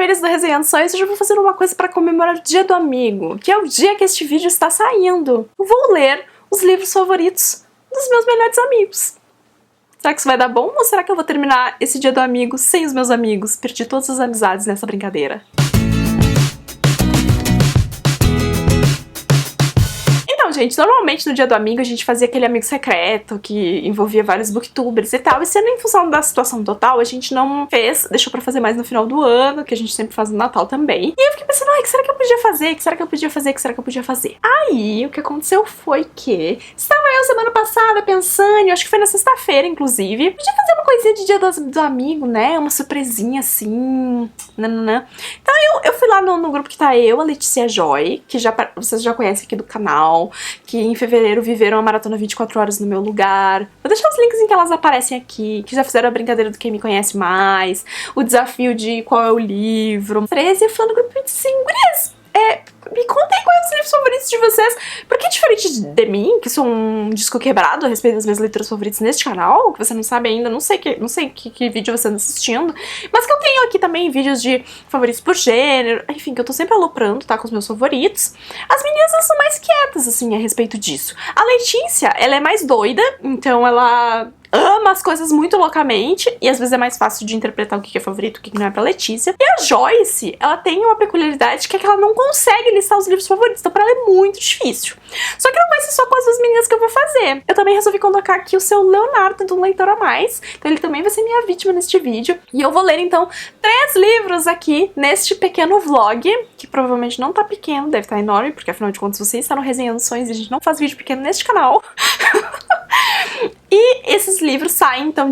famílias do Resenhando Sonhos, hoje eu vou fazer uma coisa para comemorar o Dia do Amigo, que é o dia que este vídeo está saindo. Eu vou ler os livros favoritos dos meus melhores amigos. Será que isso vai dar bom ou será que eu vou terminar esse Dia do Amigo sem os meus amigos? Perdi todas as amizades nessa brincadeira. Gente, normalmente no Dia do Amigo a gente fazia aquele amigo secreto que envolvia vários booktubers e tal, e sendo em função da situação total, a gente não fez, deixou pra fazer mais no final do ano, que a gente sempre faz no Natal também. E eu fiquei pensando, ai, o que será que eu podia fazer? O que será que eu podia fazer? O que será que eu podia fazer? Aí, o que aconteceu foi que estava eu semana passada pensando, acho que foi na sexta-feira, inclusive, podia fazer uma coisinha de Dia do Amigo, né? Uma surpresinha assim, nananã. Então eu fui lá no grupo que tá eu, a Letícia e a Joy, que vocês já conhecem aqui do canal, que em fevereiro viveram a maratona 24 horas no meu lugar. Vou deixar os links em que elas aparecem aqui, que já fizeram a brincadeira do Quem Me Conhece Mais, o desafio de qual é o livro. 13, eu fui no grupo e disse assim, gurias, me contem quais são os livros favoritos de vocês, porque diferente de mim, que sou um disco quebrado a respeito das minhas leituras favoritas neste canal, que você não sabe ainda, não sei que vídeo você anda assistindo, mas que eu tenho aqui também vídeos de favoritos por gênero, enfim, que eu tô sempre aloprando, tá, com os meus favoritos. As meninas, elas são mais quietas, assim, a respeito disso. A Letícia, ela é mais doida, então ela ama as coisas muito loucamente, e às vezes é mais fácil de interpretar o que é favorito, o que não é pra Letícia. E a Joyce, ela tem uma peculiaridade que é que ela não consegue listar os livros favoritos, então pra ela é muito difícil. Só que não vai ser só com as duas meninas que eu vou fazer. Eu também resolvi colocar aqui o seu Leonardo, do Leitor a Mais, então ele também vai ser minha vítima neste vídeo. E eu vou ler, então, 3 livros aqui neste pequeno vlog, que provavelmente não tá pequeno, deve estar enorme, porque afinal de contas você está no Resenhando Sonhos e a gente não faz vídeo pequeno neste canal. E esses livros saem, então,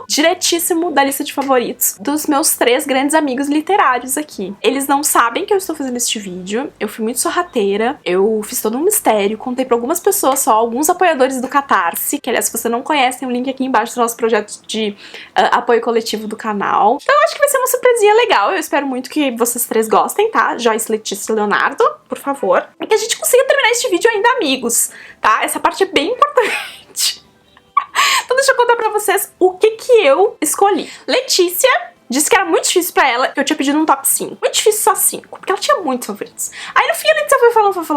diretíssimo da lista de favoritos dos meus 3 grandes amigos literários aqui. Eles não sabem que eu estou fazendo este vídeo, eu fui muito sorrateira, eu fiz todo um mistério, contei pra algumas pessoas só, alguns apoiadores do Catarse, que aliás, se você não conhece, tem um link aqui embaixo do nosso projeto de apoio coletivo do canal. Então eu acho que vai ser uma surpresinha legal, eu espero muito que vocês 3 gostem, tá? Joyce, Letícia e Leonardo, por favor. E que a gente consiga terminar este vídeo ainda amigos, tá? Essa parte é bem importante. Então deixa eu contar pra vocês o que eu escolhi. Letícia disse que era muito difícil pra ela, que eu tinha pedido um top 5. Muito difícil só 5, porque ela tinha muitos favoritos. Aí no fim a Letícia foi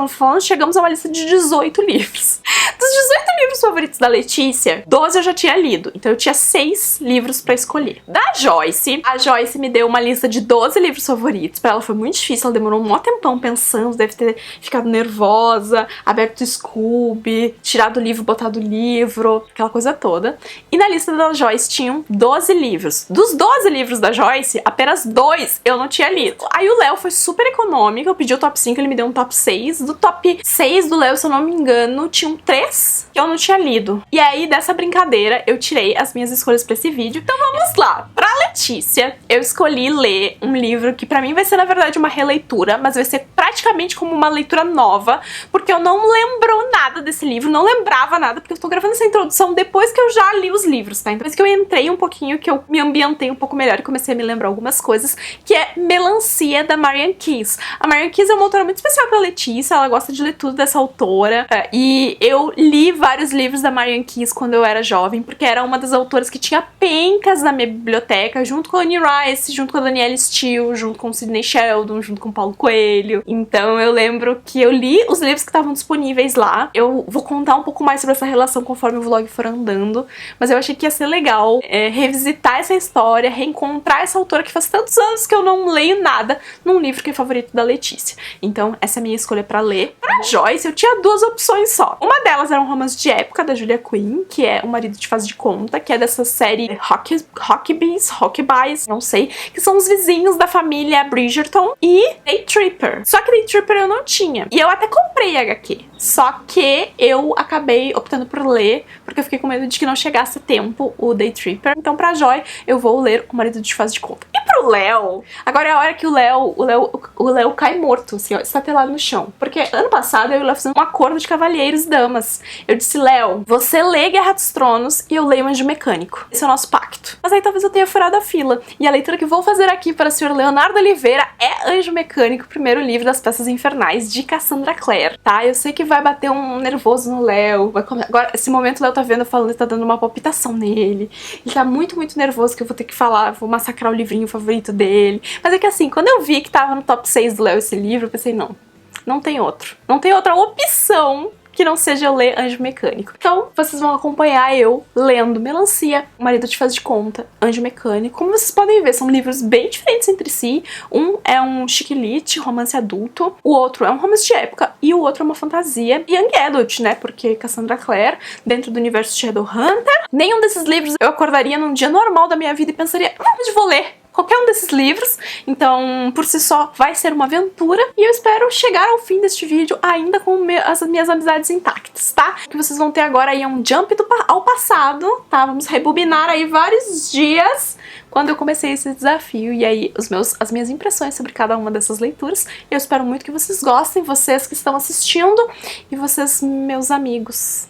falando, chegamos a uma lista de 18 livros. Dos 18 livros favoritos da Letícia, 12 eu já tinha lido, então eu tinha 6 livros pra escolher. Da Joyce, a Joyce me deu uma lista de 12 livros favoritos, pra ela foi muito difícil, ela demorou um maior tempão pensando, deve ter ficado nervosa, aberto o Scooby, tirado o livro, botado o livro, aquela coisa toda. E na lista da Joyce tinham 12 livros. Dos 12 livros da Joyce, apenas 2 eu não tinha lido. Aí o Léo foi super econômico, eu pedi o top 5, ele me deu um top 6. Do top 6 do Léo, se eu não me engano, tinham 3 que eu não tinha lido. E aí, dessa brincadeira, eu tirei as minhas escolhas pra esse vídeo. Então vamos lá! Pra Letícia, eu escolhi ler um livro que pra mim vai ser, na verdade, uma releitura, mas vai ser praticamente como uma leitura nova, porque eu não lembro nada desse livro, não lembrava nada, porque eu tô gravando essa introdução depois que eu já li os livros, tá? Então, depois que eu entrei um pouquinho, que eu me ambientei um pouco melhor e comecei a me lembrar algumas coisas, que é Melancia, da Marian Keyes. A Marian Keyes é uma autora muito especial pra Letícia, ela gosta de ler tudo dessa autora, e eu li vários livros da Marian Keyes quando eu era jovem, porque era uma das autoras que tinha pencas na minha biblioteca, junto com a Annie Rice, junto com a Danielle Steele, junto com o Sidney Sheldon, junto com o Paulo Coelho. Então eu lembro que eu li os livros que estavam disponíveis lá. Eu vou contar um pouco mais sobre essa relação conforme o vlog for andando, mas eu achei que ia ser legal revisitar essa história, reencontrar essa autora que faz tantos anos que eu não leio nada num livro que é favorito da Letícia. Então essa é a minha escolha pra ler. Pra Joyce eu tinha 2 opções só. Uma delas era um romance de época da Julia Quinn, que é O Marido te Faz de Conta, que é dessa série Huckabees, não sei, que são os vizinhos da família Bridgerton, e Day Tripper. Só que Day Tripper eu não tinha. E eu até comprei HQ, só que eu acabei optando por ler, porque eu fiquei com medo de que não chegasse a tempo o Day Tripper. Então pra Joy eu vou ler O Marido te Faz de Conta. E pro Léo, agora é a hora que o Léo cai morto, assim, ó, estatelado no chão. Porque ano passado eu e o Léo fizemos um acordo de cavalheiros e damas. Eu disse, Léo, você lê Guerra dos Tronos e eu leio Anjo Mecânico. Esse é o nosso pacto. Mas aí talvez eu tenha furado da fila. E a leitura que vou fazer aqui para o Sr. Leonardo Oliveira é Anjo Mecânico, primeiro livro das Peças Infernais, de Cassandra Clare, tá? Eu sei que vai bater um nervoso no Léo. Agora, esse momento o Léo tá vendo eu falando e tá dando uma palpitação nele. Ele tá muito, muito nervoso que eu vou ter que falar, vou massacrar o livrinho favorito dele. Mas é que assim, quando eu vi que tava no top 6 do Léo esse livro, eu pensei, não tem outro. Não tem outra opção que não seja eu ler Anjo Mecânico. Então, vocês vão acompanhar eu lendo Melancia, O Marido Te Faz de Conta, Anjo Mecânico. Como vocês podem ver, são livros bem diferentes entre si. Um é um chick-lit, romance adulto. O outro é um romance de época. E o outro é uma fantasia young adult, né? Porque Cassandra Clare, dentro do universo de Shadowhunter. Nenhum desses livros eu acordaria num dia normal da minha vida e pensaria, hoje vou ler qualquer um desses livros, então por si só vai ser uma aventura e eu espero chegar ao fim deste vídeo ainda com as minhas amizades intactas, tá? O que vocês vão ter agora aí é um jump ao passado, tá? Vamos rebobinar aí vários dias quando eu comecei esse desafio e aí as minhas impressões sobre cada uma dessas leituras. Eu espero muito que vocês gostem, vocês que estão assistindo e vocês, meus amigos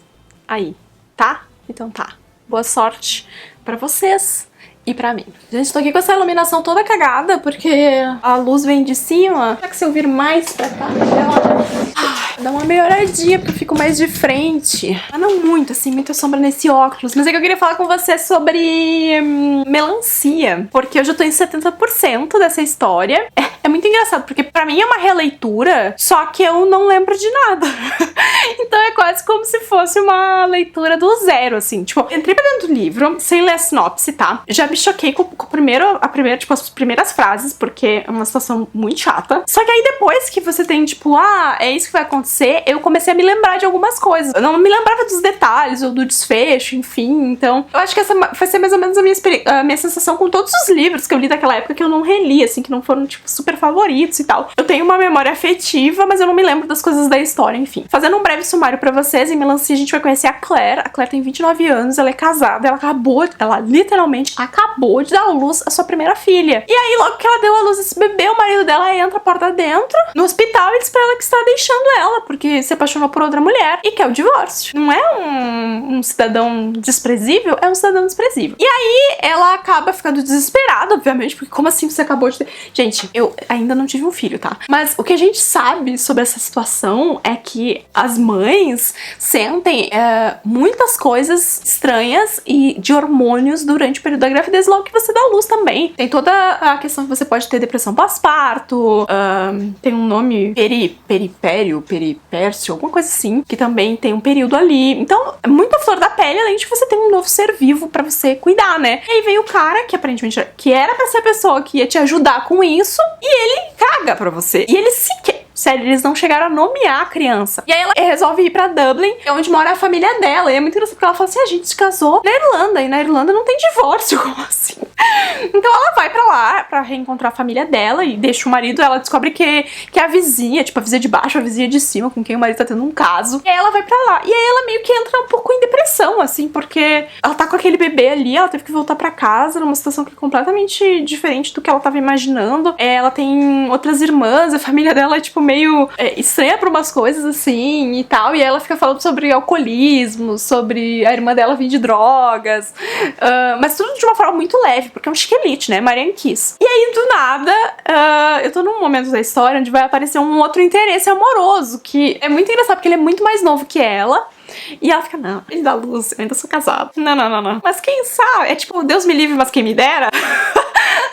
aí, tá? Então tá, boa sorte pra vocês e pra mim. Gente, tô aqui com essa iluminação toda cagada, porque a luz vem de cima. Será que se eu vir mais pra cá, dá uma melhoradinha, porque eu fico mais de frente. Mas não muito, assim, muita sombra nesse óculos. Mas é que eu queria falar com você sobre Melancia, porque eu já tô em 70% dessa história. É muito engraçado, porque pra mim é uma releitura, só que eu não lembro de nada. Então é quase como se fosse uma leitura do zero, assim. Tipo, entrei pra dentro do livro, sem ler a sinopse, tá? Já me choquei com tipo, as primeiras frases, porque é uma situação muito chata. Só que aí depois que você tem, tipo, é isso que vai acontecer, eu comecei a me lembrar de algumas coisas. Eu não me lembrava dos detalhes ou do desfecho, enfim. Então, eu acho que essa vai ser mais ou menos a minha sensação com todos os livros que eu li daquela época que eu não reli, assim, que não foram, tipo, super favoritos e tal. Eu tenho uma memória afetiva, mas eu não me lembro das coisas da história, enfim. Fazendo um breve sumário pra vocês, em Melancia a gente vai conhecer a Clare. A Clare tem 29 anos, ela é casada, ela literalmente acabou de dar à luz a sua primeira filha. E aí, logo que ela deu à luz esse bebê, o marido dela entra a porta dentro, no hospital, e diz pra ela que está deixando ela, porque se apaixonou por outra mulher e quer o divórcio. Não é um cidadão desprezível, é um cidadão desprezível. E aí, ela acaba ficando desesperada, obviamente, porque como assim você acabou de ter... Gente, eu ainda não tive um filho, tá? Mas o que a gente sabe sobre essa situação é que as mães sentem muitas coisas estranhas e de hormônios durante o período da gravidez, logo que você dá luz também. Tem toda a questão que você pode ter depressão pós-parto, tem um nome peripércio, alguma coisa assim, que também tem um período ali. Então, é muita flor da pele, além de você ter um novo ser vivo pra você cuidar, né? E aí veio o cara, que aparentemente que era pra ser a pessoa que ia te ajudar com isso, e ele caga pra você. E ele sequer... Sério, eles não chegaram a nomear a criança. E aí ela resolve ir pra Dublin, onde mora a família dela. E é muito engraçado porque ela fala assim, a gente se casou na Irlanda, e na Irlanda não tem divórcio, como assim? Então ela vai pra lá pra reencontrar a família dela e deixa o marido, ela descobre que é a vizinha, tipo a vizinha de baixo, a vizinha de cima, com quem o marido tá tendo um caso. E aí ela vai pra lá. E aí ela meio que entra um pouco em depressão, assim, porque ela tá com aquele bebê ali, ela teve que voltar pra casa numa situação que é completamente diferente do que ela tava imaginando. Ela tem outras irmãs, a família dela é, tipo, meio estranha pra umas coisas, assim, e tal. E ela fica falando sobre alcoolismo, sobre a irmã dela vir de drogas. Mas tudo de uma forma muito leve, porque é um chiquelite, né? Marianne Kiss. E aí, do nada, eu tô num momento da história onde vai aparecer um outro interesse amoroso, que é muito engraçado, porque ele é muito mais novo que ela. E ela fica, não, ele dá luz, eu ainda sou casada. Não. Mas quem sabe? É tipo, Deus me livre, mas quem me dera.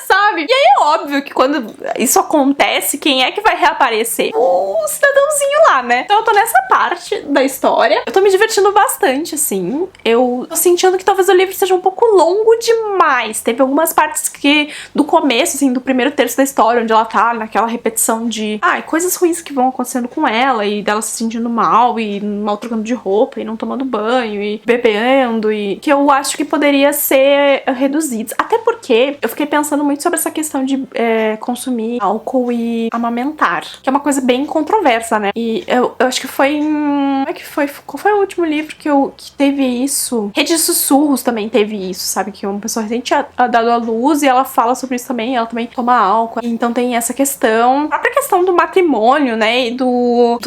Sabe? E aí é óbvio que quando isso acontece, quem é que vai reaparecer? O cidadãozinho lá, né? Então eu tô nessa parte da história. Eu tô me divertindo bastante, assim. Eu tô sentindo que talvez o livro seja um pouco longo demais. Teve algumas partes que, do começo, assim, do primeiro terço da história, onde ela tá naquela repetição de coisas ruins que vão acontecendo com ela, e dela se sentindo mal, e mal trocando de roupa, e não tomando banho, e bebendo, e que eu acho que poderia ser reduzido. Até porque eu fiquei pensando muito sobre essa questão de consumir álcool e amamentar, que é uma coisa bem controversa, né? E eu acho que foi como é que foi? Qual foi o último livro que teve isso? Rede de Sussurros também teve isso, sabe? Que uma pessoa recente tinha dado à luz e ela fala sobre isso também, ela também toma álcool. Então tem essa questão. A própria questão do matrimônio, né? E do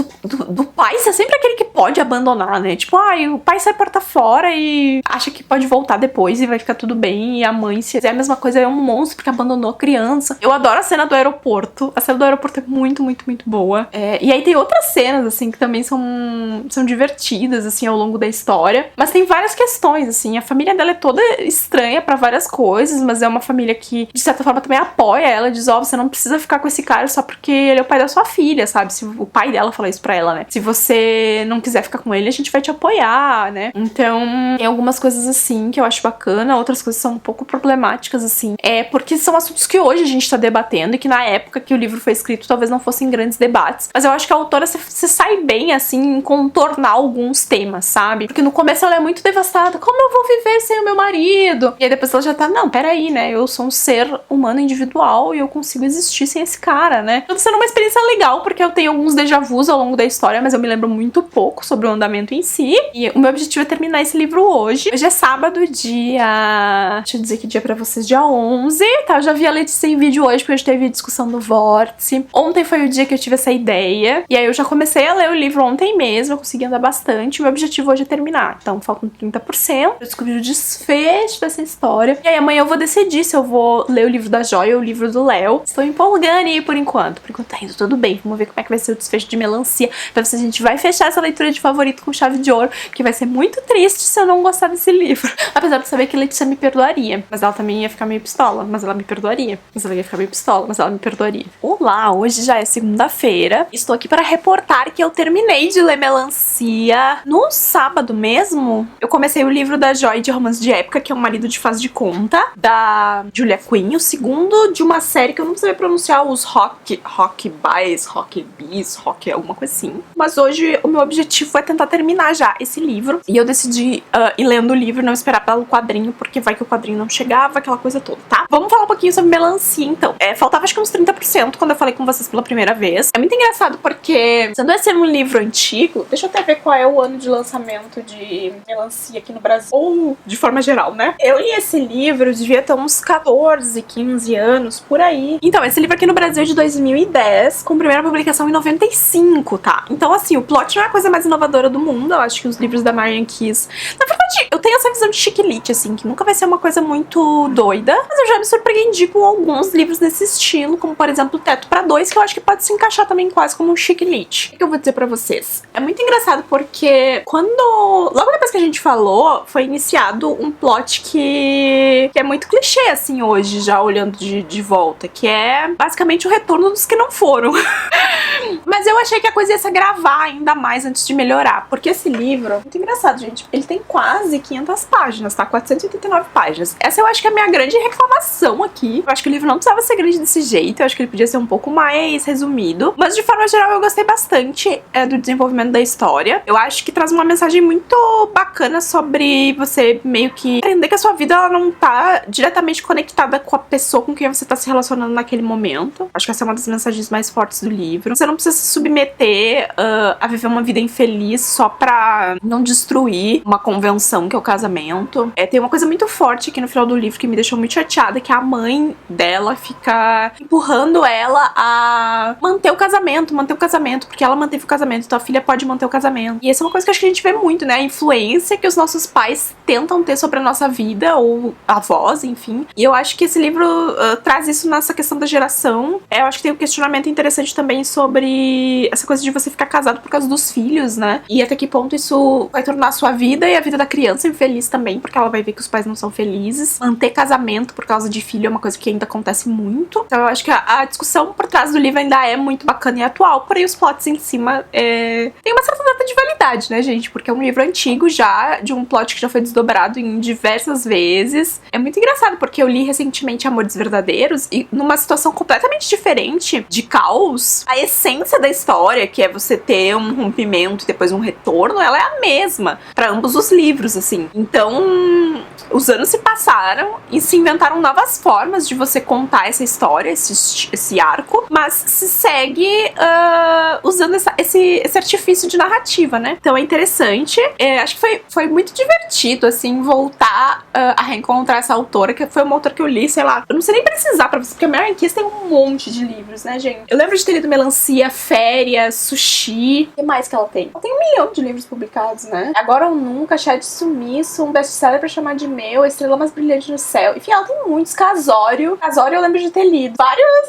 pai ser sempre aquele que pode abandonar, né? Tipo, o pai sai porta fora e acha que pode voltar depois e vai ficar tudo bem. E a mãe, se fizer a mesma coisa, é um monstro porque abandonou a criança. Eu adoro a cena do aeroporto. A cena do aeroporto é muito, muito, muito boa. E aí tem outras cenas, assim, que também são divertidas, assim, ao longo da história. Mas tem várias questões, assim. A família dela é toda estranha pra várias coisas, mas é uma família que, de certa forma, também apoia ela. Diz, ó, você não precisa ficar com esse cara só porque ele é o pai da sua filha, sabe? Se o pai dela fala isso pra ela, né? Se você não quiser ficar com ele, a gente vai te apoiar, né? Então, tem algumas coisas assim que eu acho bacana, outras coisas são um pouco problemáticas, assim. Porque são assuntos que hoje a gente tá debatendo e que na época que o livro foi escrito talvez não fossem grandes debates. Mas eu acho que a autora se sai bem, assim, em contornar alguns temas, sabe? Porque no começo ela é muito devastada. Como eu vou viver sem o meu marido? E aí depois ela já tá, não, peraí, né? Eu sou um ser humano individual e eu consigo existir sem esse cara, né? Então tá sendo uma experiência legal, porque eu tenho alguns déjà vus ao longo da história, mas eu me lembro muito pouco sobre o andamento em si. E o meu objetivo é terminar esse livro hoje. Hoje é sábado, dia... Deixa eu dizer que dia pra vocês, dia 11, tá? Eu já vi a Letícia em vídeo hoje, porque hoje teve discussão do Vórtice. Ontem foi o dia que eu tive essa ideia. E aí eu já comecei a ler o livro ontem mesmo, eu consegui andar bastante. O meu objetivo hoje é terminar. Então faltam 30%. Eu descobri o desfecho dessa história. E aí amanhã eu vou decidir se eu vou ler o livro da Joia ou o livro do Léo. Estou empolgando aí por enquanto. Por enquanto tá indo tudo bem. Vamos ver como é que vai ser o desfecho de Melancia. Pra ver se a gente vai fechar essa leitura de favorito com chave de ouro. Que vai ser muito triste se eu não gostar desse livro. Apesar de saber que Letícia me perdoaria. Mas ela também ia ficar meio pistola. Mas ela me perdoaria. Mas ela ia ficar meio pistola. Mas ela me perdoaria. Olá, hoje já é segunda-feira. Estou aqui para reportar que eu terminei de ler Melancia no sábado mesmo. Eu comecei o livro da Joy de Romance de Época, que é um marido de faz de conta, da Julia Quinn, o segundo de uma série que eu não sei pronunciar, os Rock Bees, alguma coisa assim. Mas hoje o meu objetivo é tentar terminar já esse livro. E eu decidi ir lendo o livro, não esperar pelo quadrinho, porque vai que o quadrinho não chegava, aquela coisa toda, tá? Vamos falar um pouquinho sobre Melancia, então. Faltava acho que uns 30% quando eu falei com vocês pela primeira vez. É muito engraçado porque, sendo esse um livro antigo, deixa eu até ver qual é o ano de lançamento de Melancia aqui no Brasil, ou de forma geral, né? Eu li esse livro, devia ter uns 14, 15 anos, por aí. Então, esse livro aqui no Brasil é de 2010, com primeira publicação em 95, tá? Então, assim, o plot não é a coisa mais inovadora do mundo. Eu acho que os livros da Marian Keyes... Na verdade, eu tenho essa visão de chiquilite, assim, que nunca vai ser uma coisa muito doida, mas eu já me surpreendi com alguns livros desse estilo, como, por exemplo, Teto pra Dois, que eu acho que pode se encaixar também quase como um chiquilite. O que eu vou dizer pra vocês? É muito engraçado porque logo depois que a gente falou, foi iniciado um plot que é muito clichê, assim, hoje, já olhando de volta, que é basicamente o retorno dos que não foram. Mas eu achei que a coisa ia se agravar ainda mais antes de melhorar, porque esse livro, muito engraçado, gente, ele tem quase 500 páginas, tá? 489 páginas. Essa eu acho que é a minha grande reclamação aqui. Eu acho que o livro não precisava ser grande desse jeito, eu acho que ele podia ser um pouco mais resumido, mas de forma geral eu gostei bastante do desenvolvimento da história. Eu acho que traz uma mensagem muito bacana sobre você meio que entender que a sua vida ela não tá diretamente conectada com a pessoa com quem você tá se relacionando naquele momento. Acho que essa é uma das mensagens mais fortes do livro. Você não precisa se submeter a viver uma vida infeliz só pra não destruir uma convenção que é o casamento. Tem uma coisa muito forte aqui no final do livro que me deixou muito chateada, que a mãe dela fica empurrando ela a manter o casamento, porque ela manteve o casamento, então a filha pode manter o casamento. E essa é uma coisa que eu acho que a gente vê muito, né? A influência que os nossos pais tentam ter sobre a nossa vida, ou avós, enfim. E eu acho que esse livro traz isso nessa questão da geração. Eu acho que tem um questionamento interessante também sobre essa coisa de você ficar casado por causa dos filhos, né? E até que ponto isso vai tornar a sua vida e a vida da criança infeliz também, porque ela vai ver que os pais não são felizes. Manter casamento por causa de filho é uma coisa que ainda acontece muito. Então eu acho que a discussão por trás do livro ainda é muito bacana e atual, porém os plots em cima tem uma certa data de validade, né, gente? Porque é um livro antigo já, de um plot que já foi desdobrado em diversas vezes. É muito engraçado, porque eu li recentemente Amores Verdadeiros e numa situação completamente diferente de caos, a essência da história, que é você ter um rompimento e depois um retorno, ela é a mesma pra ambos os livros, assim. Então, os anos se passaram e se inventaram novas formas de você contar essa história, esse arco, mas se segue usando esse artifício de narrativa, né? Então é interessante. Acho que foi muito divertido, assim, voltar a reencontrar essa autora, que foi uma autora que eu li, sei lá, eu não sei nem precisar pra você, porque a Marian Keyes tem um monte de livros, né, gente? Eu lembro de ter lido Melancia, Férias, Sushi. O que mais que ela tem? Ela tem 1 milhão de livros publicados, né? Agora ou Nunca, Chá de Sumiço, Um Best-Seller Pra Chamar de Meu, Estrela Mais Brilhante no Céu. Enfim, ela tem muitos. Casório. Casório eu lembro de ter lido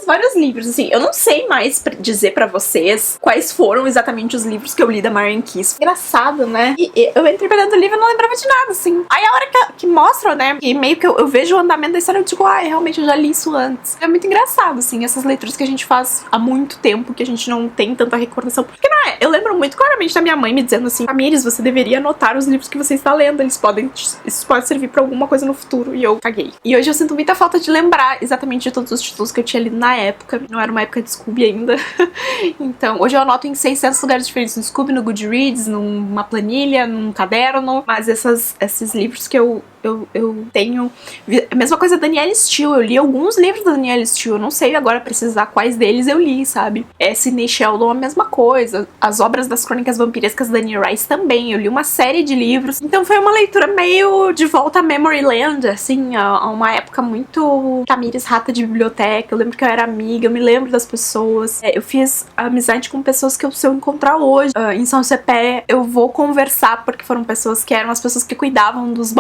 vários livros, assim. Eu não sei mais dizer pra vocês quais foram exatamente os livros que eu li da Marian Keyes. Engraçado, né? E eu entrei pra dentro do livro e não lembrava de nada, assim. Aí a hora que mostra, né? E meio que eu vejo o andamento da história, eu digo, realmente eu já li isso antes. É muito engraçado, assim, essas leituras que a gente faz há muito tempo, que a gente não tem tanta recordação. Porque, não é? Eu lembro muito claramente da minha mãe me dizendo assim, Tamires, você deveria anotar os livros que você está lendo, isso pode servir pra alguma coisa no futuro. E eu caguei. E hoje eu sinto muita falta de lembrar exatamente de todos os títulos que eu tinha lido na época. Não era uma época de Scooby ainda. Então, hoje eu anoto em 600 lugares diferentes, no Scooby, no Goodreads, numa planilha, num caderno. Mas esses livros que eu tenho... A mesma coisa da Danielle Steel. Eu li alguns livros da Danielle Steel. Eu não sei agora precisar quais deles eu li, sabe? Sidney Sheldon, a mesma coisa. As obras das Crônicas Vampirescas da Anne Rice também. Eu li uma série de livros. Então foi uma leitura meio de volta a Memory Land, assim, a uma época muito Tamires rata de biblioteca. Eu lembro que eu era amiga, eu me lembro das pessoas. Eu fiz amizade com pessoas que se eu encontrar hoje em São Cepé, eu vou conversar, porque foram pessoas que eram as pessoas que cuidavam dos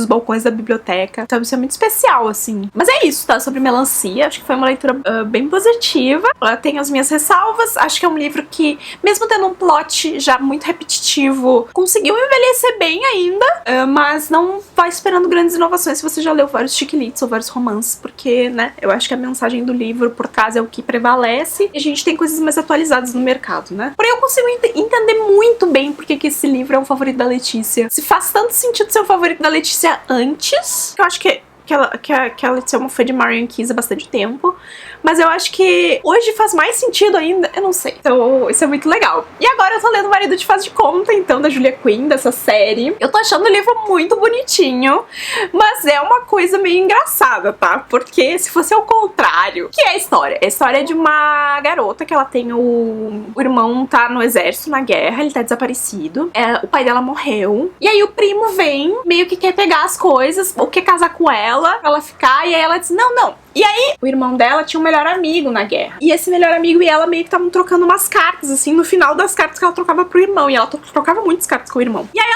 balcões da biblioteca. Então isso é muito especial, assim. Mas é isso, tá? Sobre Melancia. Acho que foi uma leitura bem positiva. Ela tem as minhas ressalvas. Acho que é um livro que, mesmo tendo um plot já muito repetitivo, conseguiu envelhecer bem ainda, mas não vai esperando grandes inovações se você já leu vários chiquilites ou vários romances, porque, né, eu acho que a mensagem do livro, por trás, é o que prevalece, e a gente tem coisas mais atualizadas no mercado, né? Porém, eu consigo entender muito bem porque que esse livro é um favorito da Letícia. Se faz tanto sentido ser um favorito da Letícia antes, eu acho que a Letícia é uma fã de Marian Keyes há bastante tempo, mas eu acho que hoje faz mais sentido ainda, eu não sei. Então isso é muito legal. E agora eu tô lendo Marido de Faz de Conta, então, da Julia Quinn, dessa série. Eu tô achando o livro muito bonitinho, mas é uma coisa meio engraçada, tá? Porque se fosse ao contrário, que é a história? A história é de uma garota que ela tem o irmão tá no exército, na guerra, ele tá desaparecido, o pai dela morreu, e aí o primo vem, meio que quer pegar as coisas, ou quer casar com ela, pra ela ficar, e aí ela diz, não. E aí, o irmão dela tinha um melhor amigo na guerra. E esse melhor amigo e ela meio que estavam trocando umas cartas, assim, no final das cartas que ela trocava pro irmão. E ela trocava muitas cartas com o irmão. E aí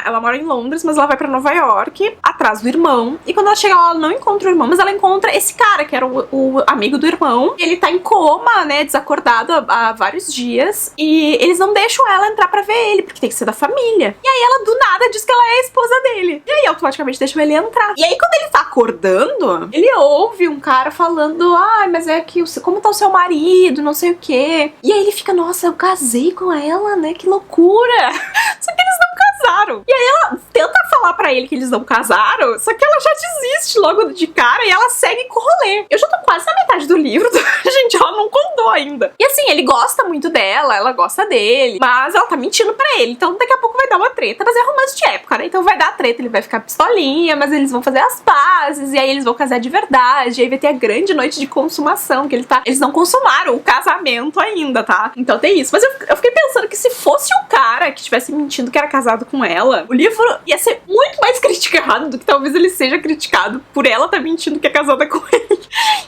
ela mora em Londres, mas ela vai pra Nova York, atrás do irmão. E quando ela chega lá, ela não encontra o irmão, mas ela encontra esse cara, que era o amigo do irmão. Ele tá em coma, né, desacordado há vários dias. E eles não deixam ela entrar pra ver ele, porque tem que ser da família. E aí ela, do nada, diz que ela é a esposa dele. E aí, automaticamente, deixam ele entrar. E aí, quando ele tá acordando, ele ouve um cara falando, mas é que como tá o seu marido, não sei o quê. E aí ele fica, nossa, eu casei com ela, né, que loucura. Só que eles não casaram. E aí ela tenta falar pra ele que eles não casaram, só que ela já desiste logo de cara e ela segue com o rolê. Eu já tô quase na metade do livro, gente, ela não contou ainda. E assim, ele gosta muito dela, ela gosta dele, mas ela tá mentindo pra ele, então daqui a pouco vai dar uma treta, mas é romance de época, né, então vai dar treta, ele vai ficar pistolinha, mas eles vão fazer as pazes, e aí eles vão casar de verdade, e aí vai ter a grande noite de consumação, que eles não consumaram o casamento ainda, tá? Então tem isso. Mas eu fiquei pensando que se fosse o cara que estivesse mentindo que era casado com ela, o livro ia ser muito mais criticado do que talvez ele seja criticado por ela estar mentindo que é casada com ele.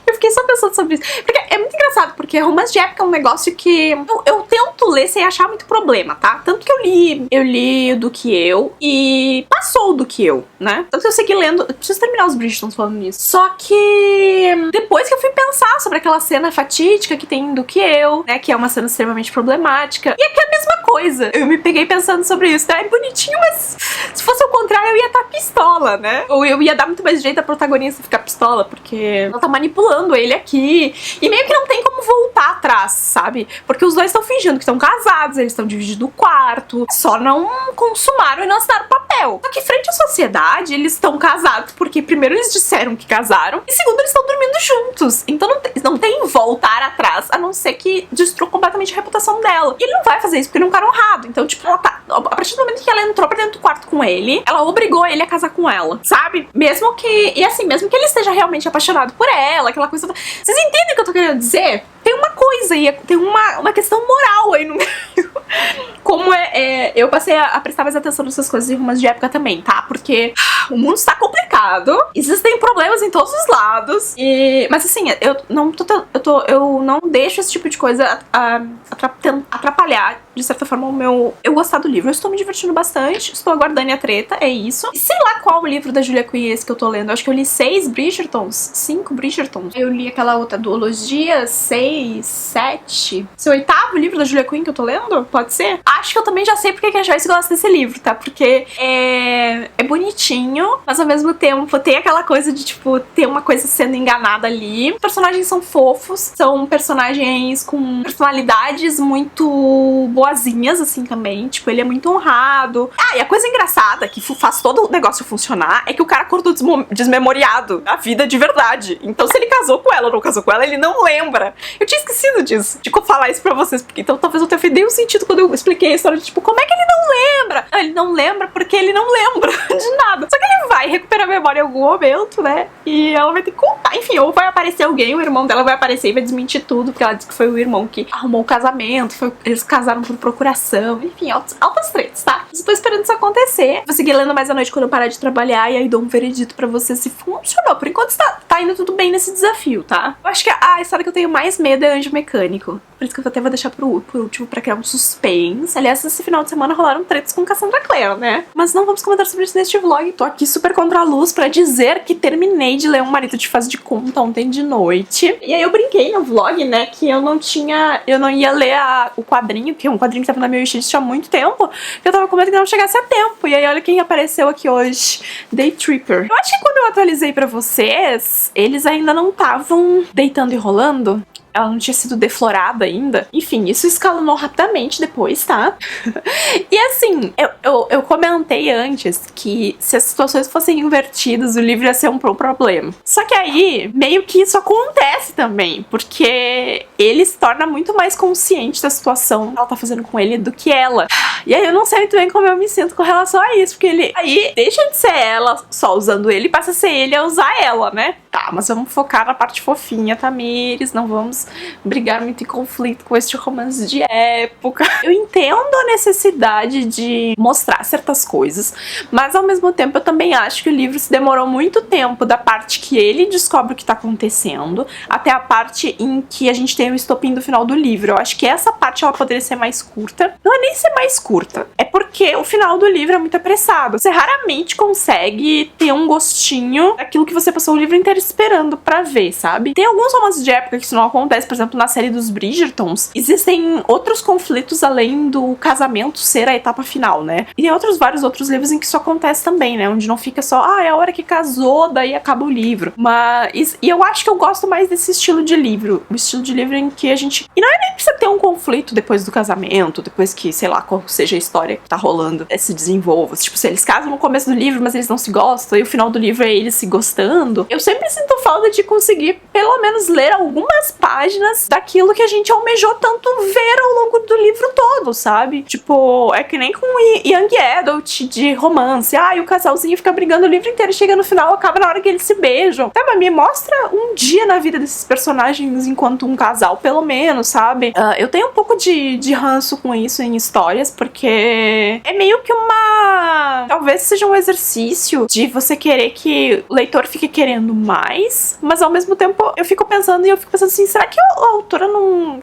Eu fiquei só pensando sobre isso. Porque é muito engraçado, porque romance de época é um negócio que eu tento ler sem achar muito problema, tá? Tanto que eu li o Do Que Eu e passou o Do Que Eu, né? Tanto que eu segui lendo, eu preciso terminar os Bridgerton falando nisso. Só que depois que eu fui pensar sobre aquela cena fatídica que tem Do Que Eu, né, que é uma cena extremamente problemática, e aqui é a mesma coisa. Eu me peguei pensando sobre isso, tá? É bonitinho, mas se fosse o contrário, eu ia estar pistola, né? Ou eu ia dar muito mais jeito à protagonista ficar pistola, porque ela tá manipulando ele aqui, e meio que não tem como voltar atrás, sabe? Porque os dois estão fingindo que estão casados, eles estão dividindo o quarto, só não consumaram e não assinaram papel. Só que frente à sociedade, eles estão casados porque primeiro eles disseram que casaram e segundo eles estão dormindo juntos. Então não tem voltar atrás, a não ser que destrua completamente a reputação dela. E ele não vai fazer isso porque ele é um cara honrado. Então, tipo, ela tá, a partir do momento que ela entrou pra dentro do quarto com ele, ela obrigou ele a casar com ela, sabe? Mesmo que, e assim, mesmo que ele esteja realmente apaixonado por ela, aquela coisa... Vocês entendem o que eu tô querendo dizer? Tem uma coisa aí, tem uma questão moral aí no meio. Como eu passei a prestar mais atenção nessas coisas em romance de época também, tá? Porque o mundo está complicado, existem problemas em todos os lados, mas assim, eu não deixo esse tipo de coisa atrapalhar, de certa forma, eu gostar do livro. Eu estou me divertindo bastante, estou aguardando a treta, é isso. E sei lá qual o livro da Julia Quinn é esse que eu tô lendo. Eu acho que eu li 5 Bridgertons. Eu li aquela outra duologia, 6, 7. Esse é o 8º livro da Julia Quinn que eu tô lendo? Pode ser? Acho que eu também já sei porque que a Joyce gosta desse livro, tá? Porque é bonitinho, mas ao mesmo tempo tem aquela coisa de, tipo, ter uma coisa sendo enganada ali. Os personagens são fofos, são personagens com personalidades muito boazinhas, assim, também. Tipo, ele é muito honrado. Ah, e a coisa engraçada que faz todo o negócio funcionar é que o cara acordou desmemoriado a vida de verdade. Então, se ele casou com ela ou não casou com ela, ele não lembra. Eu tinha esquecido disso, de falar isso pra vocês, porque então talvez eu tenha feito um sentido quando eu expliquei a história de, tipo, como é que ele não lembra? Não, ele não lembra porque ele não lembra de nada. Só que ele vai recuperar a memória em algum momento, né? E ela vai ter que contar. Enfim, ou vai aparecer alguém, o irmão dela vai aparecer e vai desmentir tudo, porque ela disse que foi o irmão que arrumou o casamento, eles casaram por procuração, enfim, altas tretas, tá? Eu tô esperando isso acontecer. Vou seguir lendo mais à noite quando eu parar de trabalhar e aí dou um veredito pra você se funcionou. Por enquanto tá indo tudo bem nesse desafio, tá? Eu acho que a história que eu tenho mais medo é Anjo Mecânico. Por isso que eu até vou deixar por último pra criar um suspense. Aliás, esse final de semana rolaram tretas com Cassandra Clare, né? Mas não vamos comentar sobre isso neste vlog. Tô aqui super contra a luz pra dizer que terminei de ler Um Marido de Faz de Conta ontem de noite. E aí eu brinquei no vlog, né, que eu não ia ler o quadrinho, que é um quadrinho que tava na minha wishlist há muito tempo, que eu tava com medo que não chegasse a tempo. E aí olha quem apareceu aqui hoje, Day Tripper. Eu acho que quando eu atualizei pra vocês, eles ainda não estavam deitando e rolando. Ela não tinha sido deflorada ainda. Enfim, isso escalonou rapidamente depois, tá? E assim, eu comentei antes que se as situações fossem invertidas, o livro ia ser um problema. Só que aí, meio que isso acontece também, porque ele se torna muito mais consciente da situação que ela tá fazendo com ele do que ela. E aí eu não sei muito bem como eu me sinto com relação a isso, porque ele aí deixa de ser ela só usando ele e passa a ser ele a usar ela, né? Tá, mas vamos focar na parte fofinha, Tamires, não vamos brigar muito em conflito com este romance de época. Eu entendo a necessidade de mostrar certas coisas, mas ao mesmo tempo eu também acho que o livro se demorou muito tempo da parte que ele descobre o que tá acontecendo até a parte em que a gente tem o estopim do final do livro. Eu acho que essa parte ela poderia ser mais curta. Não é nem ser mais curta, é porque o final do livro é muito apressado. Você raramente consegue ter um gostinho daquilo que você passou o livro inteiro esperando pra ver, sabe? Tem alguns romances de época que isso não acontece, por exemplo, na série dos Bridgertons, existem outros conflitos além do casamento ser a etapa final, né? E tem vários outros livros em que isso acontece também, né? Onde não fica só, é a hora que casou, daí acaba o livro. E eu acho que eu gosto mais desse estilo de livro. O estilo de livro em que a gente... E não é nem precisa ter um conflito depois do casamento, depois que, sei lá, qual seja a história que tá rolando, se desenvolva. Tipo, se eles casam no começo do livro, mas eles não se gostam, e o final do livro é eles se gostando. Eu sempre sinto falta de conseguir, pelo menos, ler algumas páginas daquilo que a gente almejou tanto ver ao longo do livro todo, sabe? Tipo, é que nem com Young Adult de romance. O casalzinho fica brigando o livro inteiro, chega no final, acaba na hora que eles se beijam. Tá, mas me mostra um dia na vida desses personagens enquanto um casal, pelo menos, sabe? Eu tenho um pouco de ranço com isso em histórias, porque é meio que talvez seja um exercício de você querer que o leitor fique querendo mais, mas ao mesmo tempo eu fico pensando assim, será que a autora não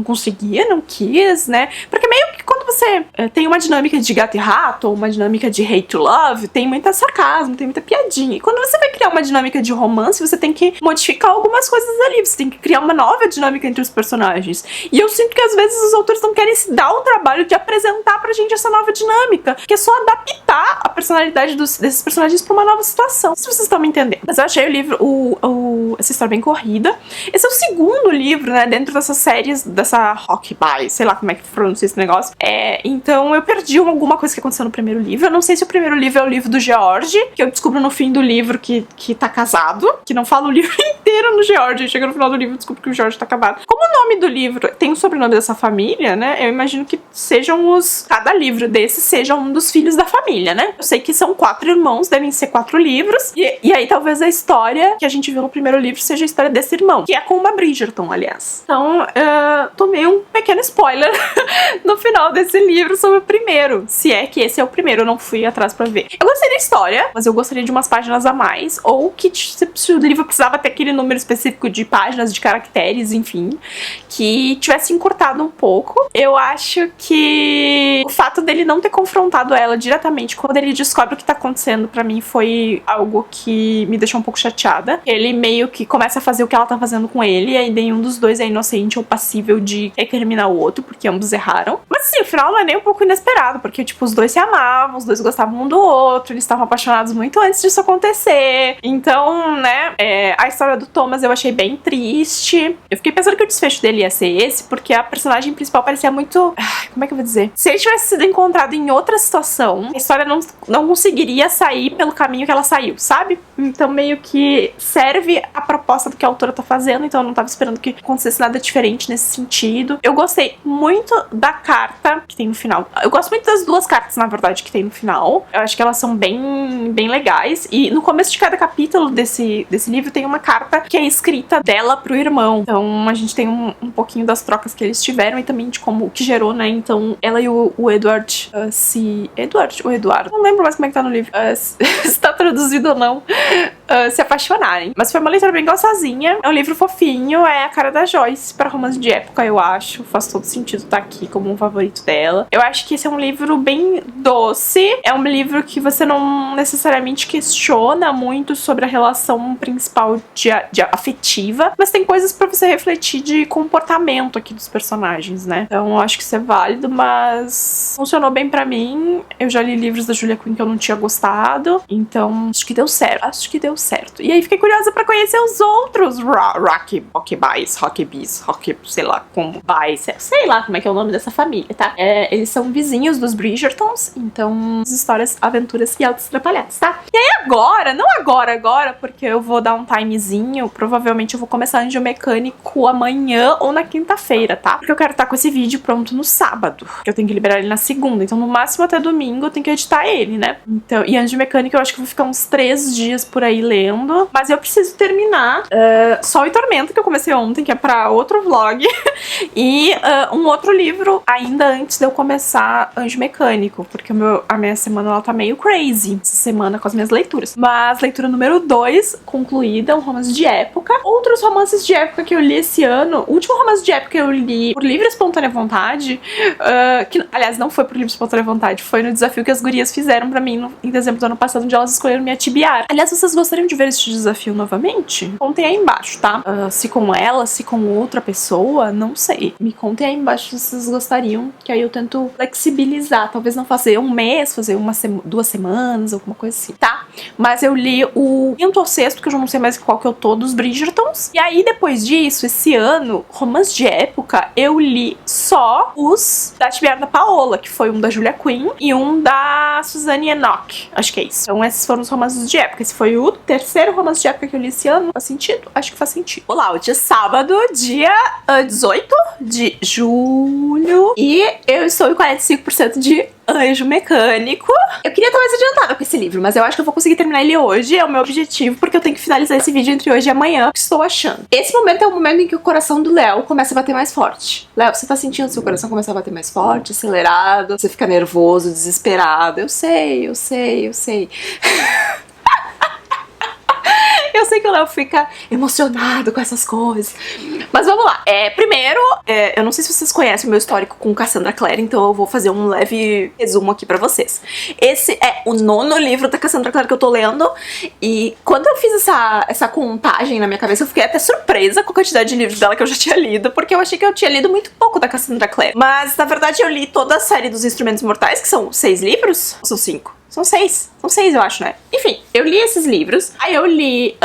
conseguia, não quis, né? Porque meio que quando você tem uma dinâmica de gato e rato, ou uma dinâmica de hate to love, tem muita sarcasmo, tem muita piadinha. E quando você vai criar uma dinâmica de romance, você tem que modificar algumas coisas ali, você tem que criar uma nova dinâmica entre os personagens. E eu sinto que às vezes os autores não querem se dar o trabalho de apresentar pra gente essa nova dinâmica, que é só adaptar a personalidade desses personagens pra uma nova situação. Se vocês estão me entendendo. Mas eu achei o livro, essa história bem corrida. Esse é o segundo livro, né, dentro dessas séries, dessa Rockbye, sei lá como é que pronuncia esse negócio. Então eu perdi alguma coisa que aconteceu no primeiro livro. Eu não sei se o primeiro livro é o livro do George, que eu descubro no fim do livro que tá casado, que não fala o livro inteiro no George. Chega no final do livro e descubro que o George tá acabado. Como o nome do livro tem o sobrenome dessa família, né, eu imagino que cada livro desse seja um dos filhos da família, né? Eu sei que são 4 irmãos, devem ser 4 livros, e aí talvez a história que a gente viu no primeiro livro seja a história desse irmão, que é com uma Bridgerton, aliás. Então, tomei um pequeno spoiler no final desse livro sobre o primeiro, se é que esse é o primeiro, eu não fui atrás pra ver. Eu gostei da história, mas eu gostaria de umas páginas a mais, ou que se o livro precisava ter aquele número específico de páginas, de caracteres, enfim, que tivesse encurtado um pouco. Eu acho que o fato dele não ter confrontado ela diretamente quando ele descobre o que tá acontecendo, pra mim foi algo que me deixou um pouco chateada. Ele meio que começa a fazer o que ela tá fazendo com ele, e aí nenhum dos dois é inocente ou passível de recriminar o outro, porque ambos erraram. Mas assim, o final não é nem um pouco inesperado, porque tipo, os dois se amavam, os dois gostavam um do outro, eles estavam apaixonados muito antes disso acontecer. Então, né, a história do Thomas eu achei bem triste. Eu fiquei pensando que o desfecho dele ia ser esse, porque a personagem principal parecia muito... Como é que eu vou dizer? Se ele tivesse sido encontrado em outra situação, a história não conseguiria sair pelo caminho que ela saiu, sabe? Então meio que serve a proposta do que a autora tá fazendo, então eu não tava esperando que acontecesse nada diferente nesse sentido. Eu gostei muito da carta que tem no final. Eu gosto muito das duas cartas, na verdade, que tem no final. Eu acho que elas são bem legais. E no começo de cada capítulo desse livro tem uma carta que é escrita dela pro irmão. Então a gente tem um pouquinho das trocas que eles tiveram e também de como o que gerou, né? Então ela e o Edward Eduardo. Não lembro mais como é que tá no livro. Se tá traduzido ou não. Se apaixonarem. Mas foi uma leitura bem gostosinha. É um livro fofinho. É a cara da Joyce para romance de época, eu acho. Faz todo sentido estar aqui como um favorito dela. Eu acho que esse é um livro bem doce. É um livro que você não necessariamente questiona muito sobre a relação principal de afetiva, mas tem coisas pra você refletir de comportamento aqui dos personagens, né? Então eu acho que isso é válido, mas funcionou bem pra mim. Eu já li livros da Julia Quinn que eu não tinha gostado, então acho que deu certo. E aí fiquei curiosa pra conhecer os outros Rockbyes, sei lá como sei lá como é que é o nome dessa família, tá? Eles são vizinhos dos Bridgertons, então as histórias, aventuras e altos trapalhados, tá? E aí não agora, porque eu vou dar um timezinho, provavelmente eu vou começar Anjo Mecânico amanhã ou na quinta-feira, tá? Porque eu quero estar com esse vídeo pronto no sábado, que eu tenho que liberar ele na segunda, então no máximo até domingo eu tenho que editar ele, né? Então, e Anjo Mecânico eu acho que eu vou ficar uns 3 dias por aí lendo, mas eu preciso terminar Sol e Tormenta, que eu comecei ontem, que é pra outro vlog, e um outro livro ainda antes de eu começar Anjo Mecânico, porque a minha semana ela tá meio crazy essa semana com as minhas leituras. Mas leitura número 2 concluída, um romance de época. Outros romances de época que eu li esse ano, o último romance de época que eu li por livre e espontânea vontade, que aliás não foi por livre e espontânea vontade, foi no desafio que as gurias fizeram pra mim em dezembro do ano passado, onde elas escolheram me atibiar. Aliás, vocês gostariam de ver este desafio novamente? Contem aí embaixo, tá? Se com ela, se com outra pessoa, não sei. Me contem aí embaixo se vocês gostariam, que aí eu tento flexibilizar. Talvez não fazer um mês, fazer 2 semanas, alguma coisa assim, tá? Mas eu li o 5º ou 6º, que eu já não sei mais qual que eu tô, dos Bridgertons. E aí, depois disso, esse ano, romance de época, eu li só os da Tibiana Paola, que foi um da Julia Quinn e um da Suzanne Enoch. Acho que é isso. Então, esses foram os romances de época. Esse foi o 3º romance de época que eu li esse ano. Faz sentido? Acho que faz sentido. Olá, hoje é sábado, dia 18 de julho. E eu estou em 45% de Anjo Mecânico. Eu queria estar mais adiantada com esse livro, mas eu acho que eu vou conseguir terminar ele hoje, é o meu objetivo, porque eu tenho que finalizar esse vídeo entre hoje e amanhã, que estou achando. Esse momento é o momento em que o coração do Léo começa a bater mais forte. Léo, você tá sentindo seu coração começar a bater mais forte, acelerado, você fica nervoso, desesperado. Eu sei. eu sei que o Léo fica emocionado com essas coisas. Mas vamos lá. Primeiro, eu não sei se vocês conhecem o meu histórico com Cassandra Clare, então eu vou fazer um leve resumo aqui pra vocês. Esse é o 9º livro da Cassandra Clare que eu tô lendo, e quando eu fiz essa contagem na minha cabeça, eu fiquei até surpresa com a quantidade de livros dela que eu já tinha lido, porque eu achei que eu tinha lido muito pouco da Cassandra Clare. Mas, na verdade, eu li toda a série dos Instrumentos Mortais, que são 6 livros? Ou são 5? São 6. São 6, eu acho, né? Enfim, eu li esses livros. Aí eu li...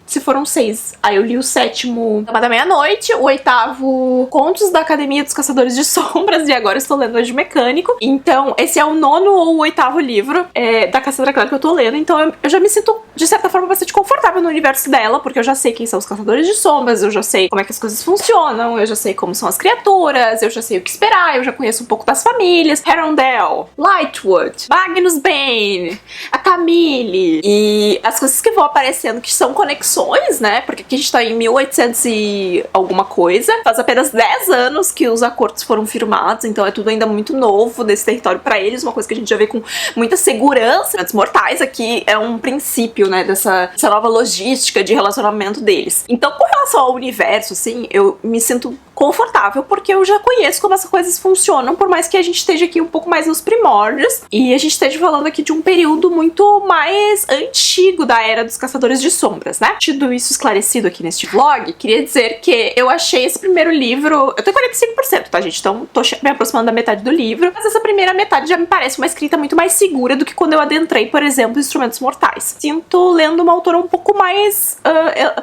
se foram 6. Aí eu li o 7º Dama da Meia-Noite, o 8º Contos da Academia dos Caçadores de Sombras, e agora eu estou lendo Anjo Mecânico. Então, esse é o 9º ou o 8º livro da Cassandra Clare que eu tô lendo. Então, eu já me sinto, de certa forma, bastante confortável no universo dela, porque eu já sei quem são os Caçadores de Sombras, eu já sei como é que as coisas funcionam, eu já sei como são as criaturas, eu já sei o que esperar, eu já conheço um pouco das famílias. Herondale, Lightwood, Magnus Bane, a Camille, e as coisas que vão aparecendo que são conexões, né? Porque aqui a gente tá em 1800 e alguma coisa. Faz apenas 10 anos que os acordos foram firmados, então é tudo ainda muito novo desse território pra eles, uma coisa que a gente já vê com muita segurança. Os mortais aqui é um princípio, né, dessa nova logística de relacionamento deles. Então, com relação ao universo, assim, eu me sinto confortável, porque eu já conheço como essas coisas funcionam, por mais que a gente esteja aqui um pouco mais nos primórdios, e a gente esteja falando aqui de um período muito mais antigo da Era dos Caçadores de Sombras, né? Tido isso esclarecido aqui neste vlog, queria dizer que eu achei esse primeiro livro... Eu tenho 45%, tá, gente? Então tô me aproximando da metade do livro, mas essa primeira metade já me parece uma escrita muito mais segura do que quando eu adentrei, por exemplo, Instrumentos Mortais. Sinto lendo uma autora um pouco mais...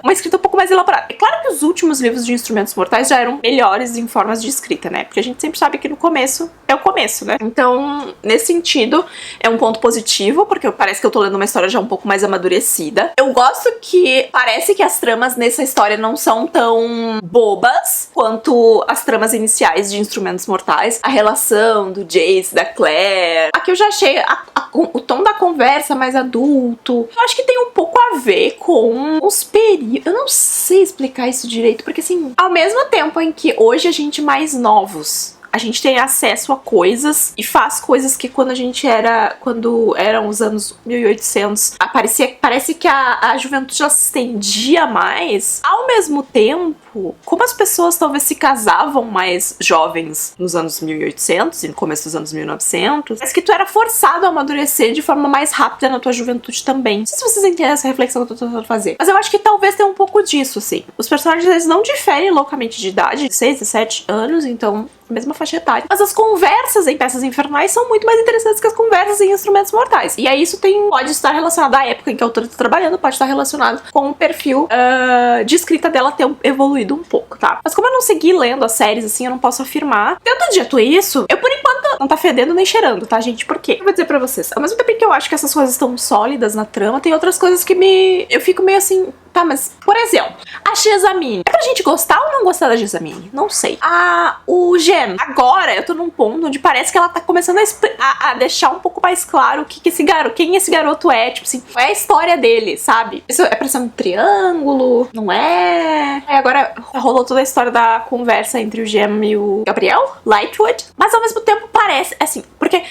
uma escrita um pouco mais elaborada. É claro que os últimos livros de Instrumentos Mortais já eram melhores em formas de escrita, né? Porque a gente sempre sabe que no começo é o começo, né? Então, nesse sentido, é um ponto positivo, porque parece que eu tô lendo uma história já um pouco mais amadurecida. Eu gosto que parece que as tramas nessa história não são tão bobas quanto as tramas iniciais de Instrumentos Mortais. A relação do Jace, da Claire. Aqui eu já achei o tom da conversa mais adulto. Eu acho que tem um pouco a ver com os períodos. Eu não sei explicar isso direito, porque assim, ao mesmo tempo em que hoje a gente mais novos, a gente tem acesso a coisas e faz coisas que quando eram os anos 1800, parece que a juventude ela se estendia mais. Ao mesmo tempo, como as pessoas talvez se casavam mais jovens nos anos 1800 e no começo dos anos 1900, parece que tu era forçado a amadurecer de forma mais rápida na tua juventude também. Não sei se vocês entendem essa reflexão que eu tô tentando fazer, mas eu acho que talvez tenha um pouco disso, assim. Os personagens, eles não diferem loucamente de idade, de 6, 17 anos, então mesma faixa etária. Mas as conversas em Peças Infernais são muito mais interessantes que as conversas em Instrumentos Mortais. E aí isso pode estar relacionado à época em que a autora está trabalhando, pode estar relacionado com o perfil de escrita dela ter evoluído um pouco, tá? Mas como eu não segui lendo as séries, assim, eu não posso afirmar. Tendo dito isso, eu por enquanto não tá fedendo nem cheirando, tá, gente? Por quê? Eu vou dizer pra vocês, ao mesmo tempo que eu acho que essas coisas estão sólidas na trama, tem outras coisas que eu fico meio assim... Tá, mas, por exemplo, a Jessamine. É pra gente gostar ou não gostar da Jessamine? Não sei. O Jen. Agora eu tô num ponto onde parece que ela tá começando a deixar um pouco mais claro quem esse garoto é. Tipo assim, qual é a história dele, sabe? Isso é pra ser um triângulo? Não é? Aí agora rolou toda a história da conversa entre o Jen e o Gabriel Lightwood. Mas ao mesmo tempo parece, assim, porque...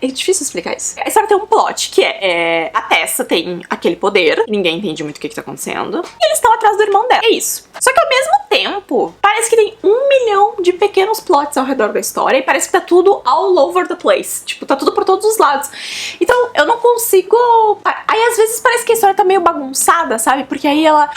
É difícil explicar isso. A história tem um plot, que a Tessa tem aquele poder, ninguém entende muito o que tá acontecendo, e eles estão atrás do irmão dela. É isso. Só que ao mesmo tempo, parece que tem 1 milhão de pequenos plots ao redor da história, e parece que tá tudo all over the place. Tipo, tá tudo por todos os lados. Então, eu não consigo... Aí, às vezes, parece que a história tá meio bagunçada, sabe? Porque aí a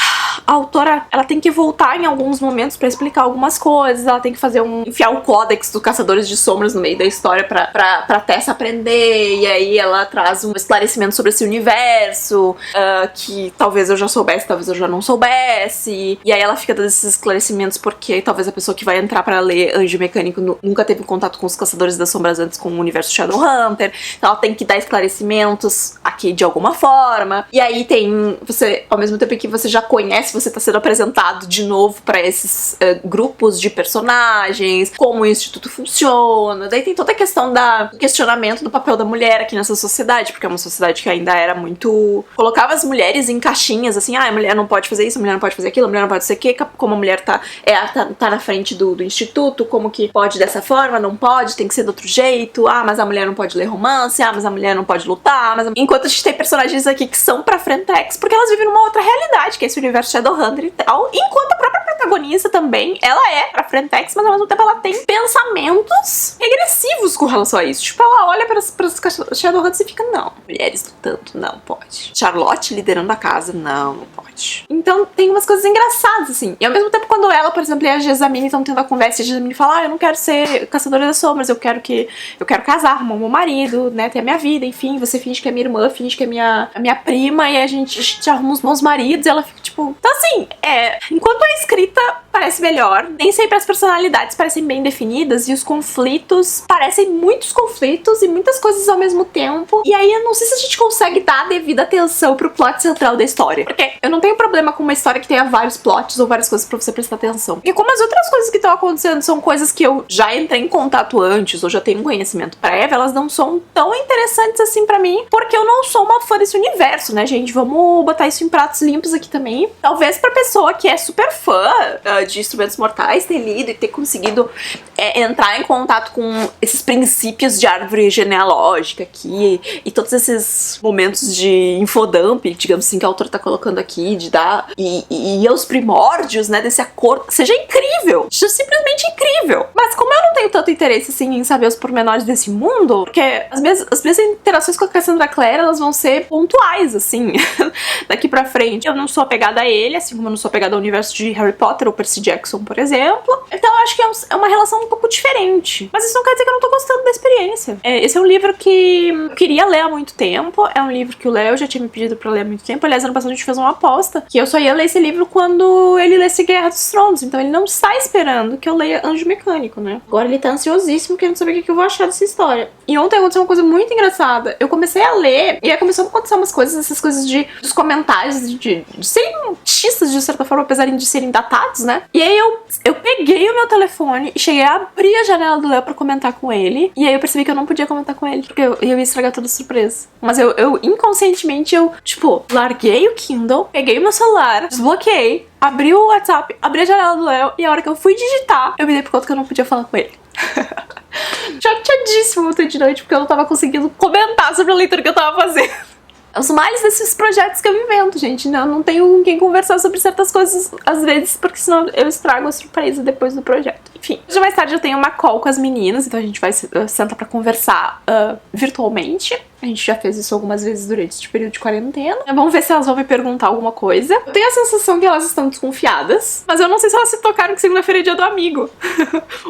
autora, ela tem que voltar em alguns momentos pra explicar algumas coisas, ela tem que enfiar o códex dos Caçadores de Sombras no meio da história pra Tessa aprender, e aí ela traz um esclarecimento sobre esse universo, que talvez eu já soubesse, talvez eu já não soubesse, e aí ela fica dando esses esclarecimentos porque talvez a pessoa que vai entrar pra ler Anjo Mecânico nunca teve contato com os Caçadores das Sombras antes, com o universo Shadowhunter, então ela tem que dar esclarecimentos aqui de alguma forma, e aí você, ao mesmo tempo que você já conhece, você tá sendo apresentado de novo pra esses grupos de personagens, como o Instituto funciona, daí tem toda a questão do questionamento do papel da mulher aqui nessa sociedade, porque é uma sociedade que ainda era muito... colocava as mulheres em caixinhas, assim, a mulher não pode fazer isso, a mulher não pode fazer aquilo, a mulher não pode ser o quê, como a mulher tá na frente do instituto, como que pode dessa forma, não pode, tem que ser do outro jeito. Ah, mas a mulher não pode ler romance. Ah, mas a mulher não pode lutar. Enquanto a gente tem personagens aqui que são pra Frentex, porque elas vivem numa outra realidade, que é esse universo Shadowhunter e tal. Enquanto a própria protagonista também, ela é pra Frentex, mas ao mesmo tempo ela tem pensamentos regressivos com relação a isso. Tipo, ela olha pras Shadowhunters e fica, não, mulheres lutando, não pode. Charlotte liderando a casa, não pode. Então tem umas coisas engraçadas, assim. E ao mesmo tempo, quando ela, por exemplo, e a Jessamine estão tendo a conversa, e a Jessamine fala, eu não quero ser caçadora das sombras, eu quero casar, arrumar meu marido, né, ter a minha vida, enfim, você finge que é minha irmã, finge que é a minha prima, e a gente arruma os bons maridos, e ela fica, tipo... Então, assim, enquanto a escrita parece melhor, nem sempre as personalidades parecem bem definidas, e os conflitos parecem muitos conflitos e muitas coisas ao mesmo tempo, e aí eu não sei se a gente consegue dar a devida atenção pro plot central da história. Porque eu não tenho problema com uma história que tenha vários plots ou várias coisas pra você prestar atenção. Porque como as outras coisas que estão acontecendo são coisas que eu já entrei em contato antes, ou já tenho um conhecimento prévio, elas não são tão interessantes assim pra mim, porque eu não sou uma fã desse universo, né, gente? Vamos botar isso em pratos limpos aqui também. Talvez pra pessoa que é super fã de Instrumentos Mortais ter lido e ter conseguido entrar em contato com esses princípios de árvore genealógica aqui, e todos esses momentos de infodump, digamos assim, que a autora tá colocando aqui, de dar e aos primórdios, né, desse acordo, seja incrível, seja simplesmente incrível. Mas como eu não tenho tanto interesse, assim, em saber os pormenores desse mundo, porque as minhas interações com a Cassandra Clare, elas vão ser pontuais, assim, daqui pra frente. Eu não sou apegada a ele, assim como eu não sou apegada ao universo de Harry Potter ou Percy Jackson, por exemplo. Então eu acho que é uma relação um pouco diferente. Mas isso não quer dizer que eu não tô gostando da experiência. Esse é um livro que eu queria ler há muito tempo. É um livro que o Léo já tinha me pedido pra ler há muito tempo. Aliás, ano passado a gente fez uma aposta que eu só ia ler esse livro quando ele lesse Guerra dos Tronos. Então ele não está esperando que eu leia Anjo Mecânico, né? Agora ele tá ansiosíssimo querendo saber o que eu vou achar dessa história. E ontem aconteceu uma coisa muito engraçada. Eu comecei a ler e aí começou a acontecer umas coisas, essas coisas dos comentários de serem notícias de certa forma, apesar de serem datados, né? E aí eu peguei o meu telefone e cheguei a abrir a janela do Léo pra comentar com ele. E aí eu percebi que eu não podia comentar com ele, porque eu ia estragar toda a surpresa. Mas eu inconscientemente, tipo, larguei o Kindle, peguei o meu celular, desbloqueei, abri o WhatsApp, abri a janela do Léo, e a hora que eu fui digitar, eu me dei por conta que eu não podia falar com ele. Chateadíssimo ontem de noite, porque eu não tava conseguindo comentar sobre a leitura que eu tava fazendo. Os males desses projetos que eu invento, gente. Não tenho com quem conversar sobre certas coisas, às vezes, porque senão eu estrago a surpresa depois do projeto. Enfim, hoje mais tarde eu tenho uma call com as meninas, então a gente vai sentar pra conversar virtualmente. A gente já fez isso algumas vezes durante este período de quarentena. Vamos ver se elas vão me perguntar alguma coisa. Eu tenho a sensação que elas estão desconfiadas, mas eu não sei se elas se tocaram que segunda-feira é dia do amigo.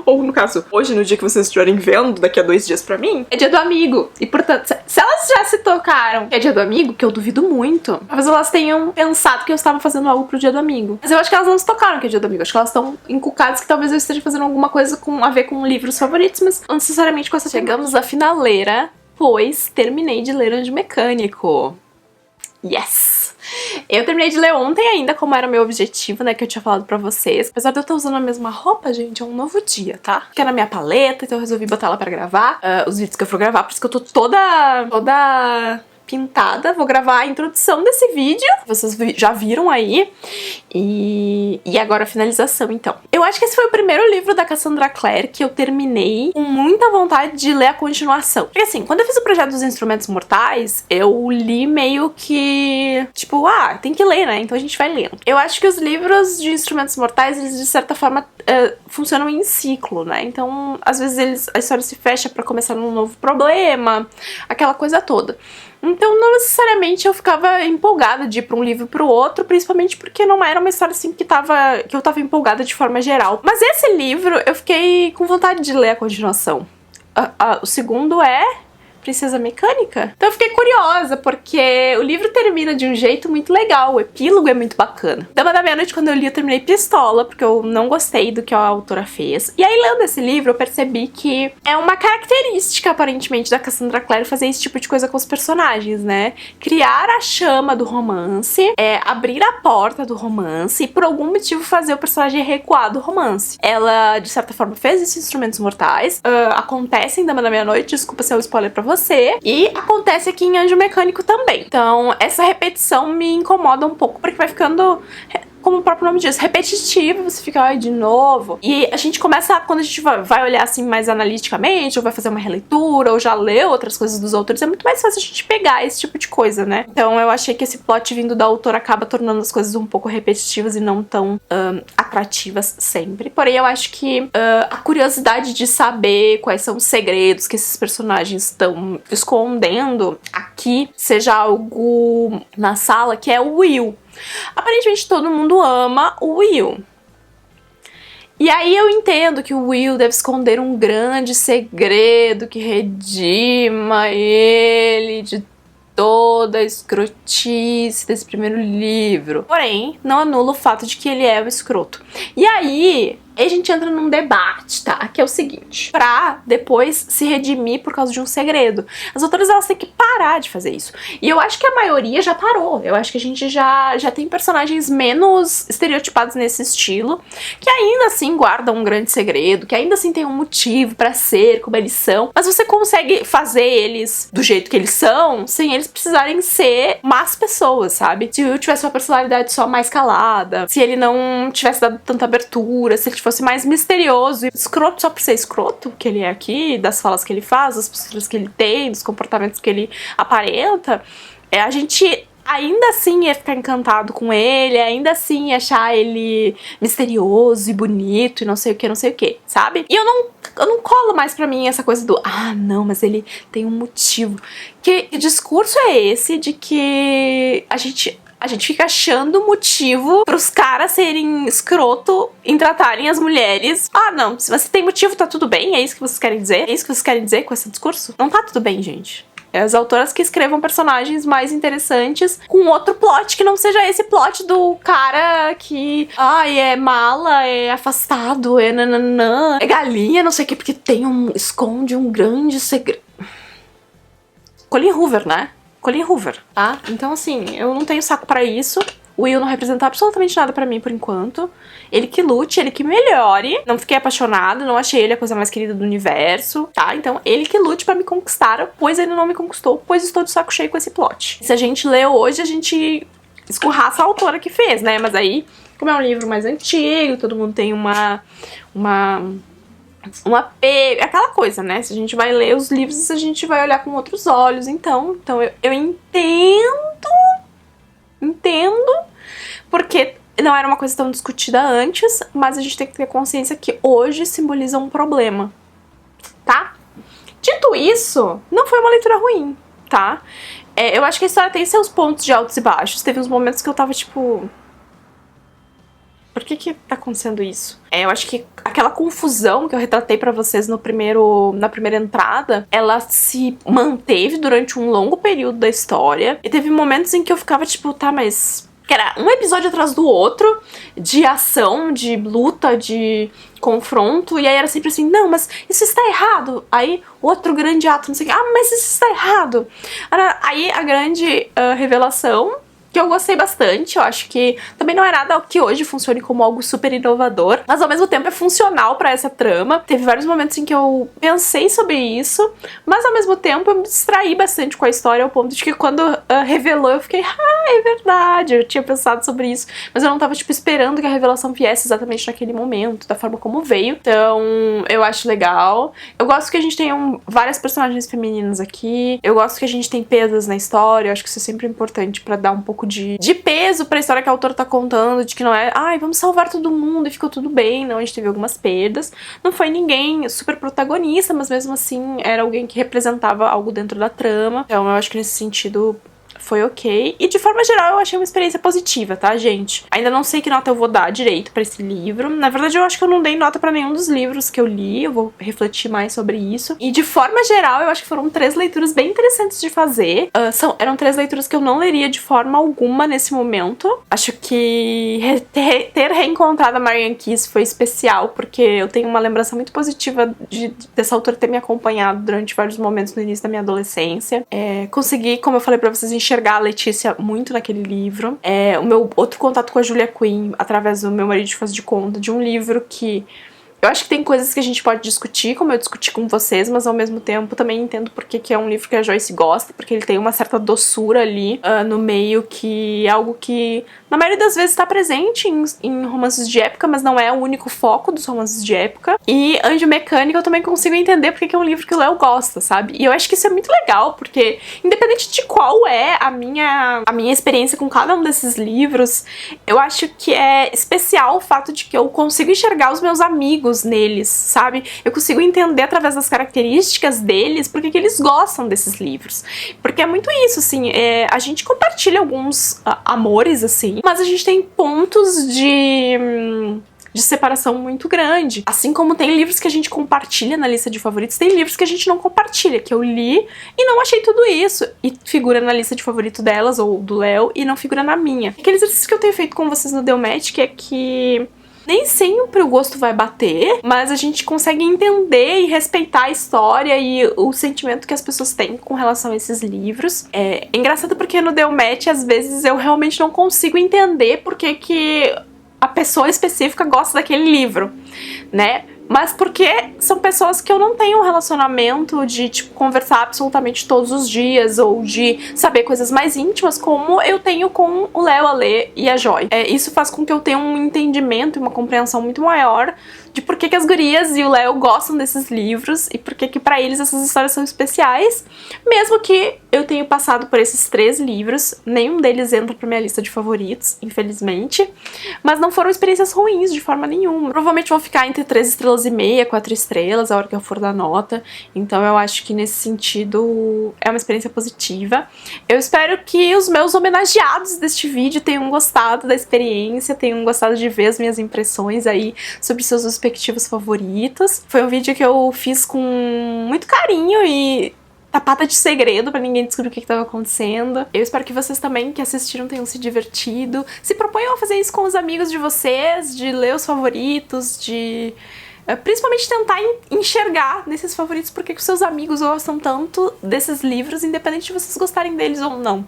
Ou, no caso, hoje, no dia que vocês estiverem vendo, daqui a 2 dias pra mim, é dia do amigo. E, portanto, se elas já se tocaram que é dia do amigo, que eu duvido muito, talvez elas tenham pensado que eu estava fazendo algo pro dia do amigo. Mas eu acho que elas não se tocaram que é dia do amigo. Acho que elas estão encucadas que talvez eu esteja fazendo alguma coisa a ver com livros favoritos, mas não necessariamente com essa. Chegamos à finaleira, pois terminei de ler Anjo Mecânico. Yes! Eu terminei de ler ontem ainda, como era o meu objetivo, né, que eu tinha falado pra vocês. Apesar de eu estar usando a mesma roupa, gente, é um novo dia, tá? Que é na minha paleta, então eu resolvi botar ela pra gravar os vídeos que eu for gravar, por isso que eu tô toda pintada. Vou gravar a introdução desse vídeo, vocês já viram aí, e agora a finalização, então. Eu acho que esse foi o primeiro livro da Cassandra Clare que eu terminei com muita vontade de ler a continuação. Porque assim, quando eu fiz o projeto dos Instrumentos Mortais, eu li meio que, tipo, tem que ler, né? Então a gente vai lendo. Eu acho que os livros de Instrumentos Mortais, eles de certa forma funcionam em ciclo, né? Então, às vezes a história se fecha pra começar um novo problema, aquela coisa toda. Então, não necessariamente eu ficava empolgada de ir pra um livro pro outro, principalmente porque não era uma história assim que eu tava empolgada de forma geral. Mas esse livro, eu fiquei com vontade de ler a continuação. O segundo é Princesa Mecânica. Então eu fiquei curiosa, porque o livro termina de um jeito muito legal, o epílogo é muito bacana. Dama da Meia-Noite, quando eu li, eu terminei pistola, porque eu não gostei do que a autora fez. E aí, lendo esse livro, eu percebi que é uma característica, aparentemente, da Cassandra Clare fazer esse tipo de coisa com os personagens, né? Criar a chama do romance, abrir a porta do romance e, por algum motivo, fazer o personagem recuar do romance. Ela, de certa forma, fez esses Instrumentos Mortais. Acontece em Dama da Meia-Noite, desculpa se é o spoiler pra você, e acontece aqui em Anjo Mecânico também. Então, essa repetição me incomoda um pouco, porque vai ficando como o próprio nome diz, repetitivo, você fica, ai, de novo. E a gente começa, quando a gente vai olhar assim mais analiticamente, ou vai fazer uma releitura, ou já leu outras coisas dos autores, é muito mais fácil a gente pegar esse tipo de coisa, né? Então eu achei que esse plot vindo da autora acaba tornando as coisas um pouco repetitivas e não tão atrativas sempre. Porém, eu acho que a curiosidade de saber quais são os segredos que esses personagens estão escondendo aqui seja algo na sala, que é o Will. Aparentemente todo mundo ama o Will. E aí eu entendo que o Will deve esconder um grande segredo que redima ele de toda a escrotice desse primeiro livro. Porém, não anula o fato de que ele é o escroto. E aí a gente entra num debate, tá? Que é o seguinte: pra depois se redimir por causa de um segredo. As autoras, elas têm que parar de fazer isso. E eu acho que a maioria já parou. Eu acho que a gente já tem personagens menos estereotipados nesse estilo, que ainda assim guardam um grande segredo, que ainda assim tem um motivo pra ser como eles são, mas você consegue fazer eles do jeito que eles são, sem eles precisarem ser más pessoas, sabe? Se o Will tivesse uma personalidade só mais calada, se ele não tivesse dado tanta abertura, se ele fosse mais misterioso e escroto só por ser escroto, que ele é aqui, das falas que ele faz, das posturas que ele tem, dos comportamentos que ele aparenta, a gente ainda assim ia ficar encantado com ele, ainda assim ia achar ele misterioso e bonito e não sei o que, sabe? E eu não colo mais pra mim essa coisa do não, mas ele tem um motivo. Que discurso é esse de que a gente fica achando motivo pros caras serem escroto em tratarem as mulheres. Não, se você tem motivo, tá tudo bem? É isso que vocês querem dizer? É isso que vocês querem dizer com esse discurso? Não tá tudo bem, gente. É as autoras que escrevam personagens mais interessantes com outro plot que não seja esse plot do cara que, é mala, é afastado, é nananã, é galinha, não sei o que, porque esconde um grande segredo. Colin Hoover, né? Colin Hoover, tá? Então, assim, eu não tenho saco pra isso. O Will não representa absolutamente nada pra mim por enquanto. Ele que lute, ele que melhore. Não fiquei apaixonada, não achei ele a coisa mais querida do universo, tá? Então, ele que lute pra me conquistar, pois ele não me conquistou, pois estou de saco cheio com esse plot. Se a gente lê hoje, a gente escorraça a autora que fez, né? Mas aí, como é um livro mais antigo, todo mundo tem aquela coisa, né? Se a gente vai ler os livros, a gente vai olhar com outros olhos. Então eu entendo, porque não era uma coisa tão discutida antes, mas a gente tem que ter consciência que hoje simboliza um problema, tá? Dito isso, não foi uma leitura ruim, tá? Eu acho que a história tem seus pontos de altos e baixos. Teve uns momentos que eu tava tipo... Por que tá acontecendo isso? Eu acho que aquela confusão que eu retratei pra vocês na primeira entrada, ela se manteve durante um longo período da história. E teve momentos em que eu ficava tipo, tá, mas... Que era um episódio atrás do outro, de ação, de luta, de confronto. E aí era sempre assim, não, mas isso está errado. Aí outro grande ato, não sei o que. Mas isso está errado. Aí a grande revelação... que eu gostei bastante. Eu acho que também não é nada que hoje funcione como algo super inovador, mas ao mesmo tempo é funcional pra essa trama. Teve vários momentos em que eu pensei sobre isso, mas ao mesmo tempo eu me distraí bastante com a história, ao ponto de que quando revelou eu fiquei, é verdade, eu tinha pensado sobre isso, mas eu não tava tipo esperando que a revelação viesse exatamente naquele momento, da forma como veio. Então eu acho legal. Eu gosto que a gente tenha várias personagens femininas aqui. Eu gosto que a gente tem perdas na história. Eu acho que isso é sempre importante pra dar um pouco de peso pra história que a autora tá contando, de que não é, vamos salvar todo mundo e ficou tudo bem. Não, a gente teve algumas perdas. Não foi ninguém super protagonista, mas mesmo assim era alguém que representava algo dentro da trama. Então eu acho que nesse sentido foi ok. E de forma geral eu achei uma experiência positiva, tá, gente? Ainda não sei que nota eu vou dar direito pra esse livro. Na verdade, eu acho que eu não dei nota pra nenhum dos livros que eu li. Eu vou refletir mais sobre isso. E de forma geral, eu acho que foram 3 leituras bem interessantes de fazer. Eram 3 leituras que eu não leria de forma alguma nesse momento. Acho que ter reencontrado a Marianne Keyes foi especial, porque eu tenho uma lembrança muito positiva dessa autora ter me acompanhado durante vários momentos no início da minha adolescência. Consegui, como eu falei pra vocês, enxergar a Letícia muito naquele livro. O meu outro contato com a Julia Quinn, através do Meu Marido de Faz de Conta, de um livro que eu acho que tem coisas que a gente pode discutir, como eu discuti com vocês, mas ao mesmo tempo também entendo porque que é um livro que a Joyce gosta, porque ele tem uma certa doçura ali no meio, que é algo que na maioria das vezes tá presente em romances de época, mas não é o único foco dos romances de época. E Anjo Mecânico eu também consigo entender porque é um livro que o Léo gosta, sabe? E eu acho que isso é muito legal, porque independente de qual é a minha experiência com cada um desses livros, eu acho que é especial o fato de que eu consigo enxergar os meus amigos neles, sabe? Eu consigo entender através das características deles porque que eles gostam desses livros. Porque é muito isso, assim, a gente compartilha alguns amores, assim, mas a gente tem pontos de separação muito grande. Assim como tem livros que a gente compartilha na lista de favoritos, tem livros que a gente não compartilha, que eu li e não achei tudo isso, e figura na lista de favorito delas, ou do Léo, e não figura na minha. Aquele exercício que eu tenho feito com vocês no Deu Match, que é que nem sempre o gosto vai bater, mas a gente consegue entender e respeitar a história e o sentimento que as pessoas têm com relação a esses livros. É engraçado porque no Deu Match, às vezes, eu realmente não consigo entender por que a pessoa específica gosta daquele livro, né? Mas porque são pessoas que eu não tenho um relacionamento de, tipo, conversar absolutamente todos os dias ou de saber coisas mais íntimas como eu tenho com o Léo, a Lê e a Joy. Isso faz com que eu tenha um entendimento e uma compreensão muito maior de por que as gurias e o Léo gostam desses livros e por que pra eles essas histórias são especiais. Mesmo que eu tenha passado por esses 3 livros, nenhum deles entra pra minha lista de favoritos, infelizmente. Mas não foram experiências ruins de forma nenhuma. Provavelmente vou ficar entre 3 estrelas e meia, 4 estrelas, a hora que eu for dar nota. Então eu acho que nesse sentido é uma experiência positiva. Eu espero que os meus homenageados deste vídeo tenham gostado da experiência, tenham gostado de ver as minhas impressões aí sobre seus respectivos favoritos. Foi um vídeo que eu fiz com muito carinho e tapada de segredo pra ninguém descobrir o que estava acontecendo. Eu espero que vocês também que assistiram tenham se divertido. Se proponham a fazer isso com os amigos de vocês, de ler os favoritos, de principalmente tentar enxergar nesses favoritos porque que os seus amigos gostam tanto desses livros, independente de vocês gostarem deles ou não.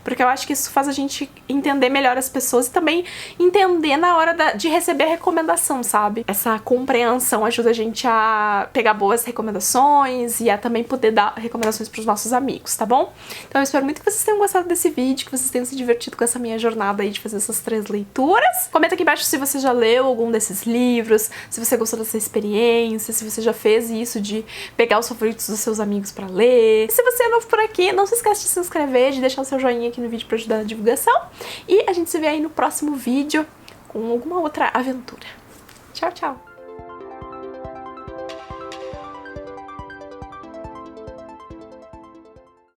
Porque eu acho que isso faz a gente entender melhor as pessoas e também entender na hora de receber a recomendação, sabe? Essa compreensão ajuda a gente a pegar boas recomendações e a também poder dar recomendações pros nossos amigos, tá bom? Então eu espero muito que vocês tenham gostado desse vídeo, que vocês tenham se divertido com essa minha jornada aí de fazer essas 3 leituras. Comenta aqui embaixo se você já leu algum desses livros, se você gostou dessa experiência, se você já fez isso de pegar os favoritos dos seus amigos pra ler. E se você é novo por aqui, não se esquece de se inscrever, de deixar o seu joinha aqui no vídeo pra ajudar na divulgação. E a gente se vê aí no próximo vídeo com alguma outra aventura. Tchau, tchau!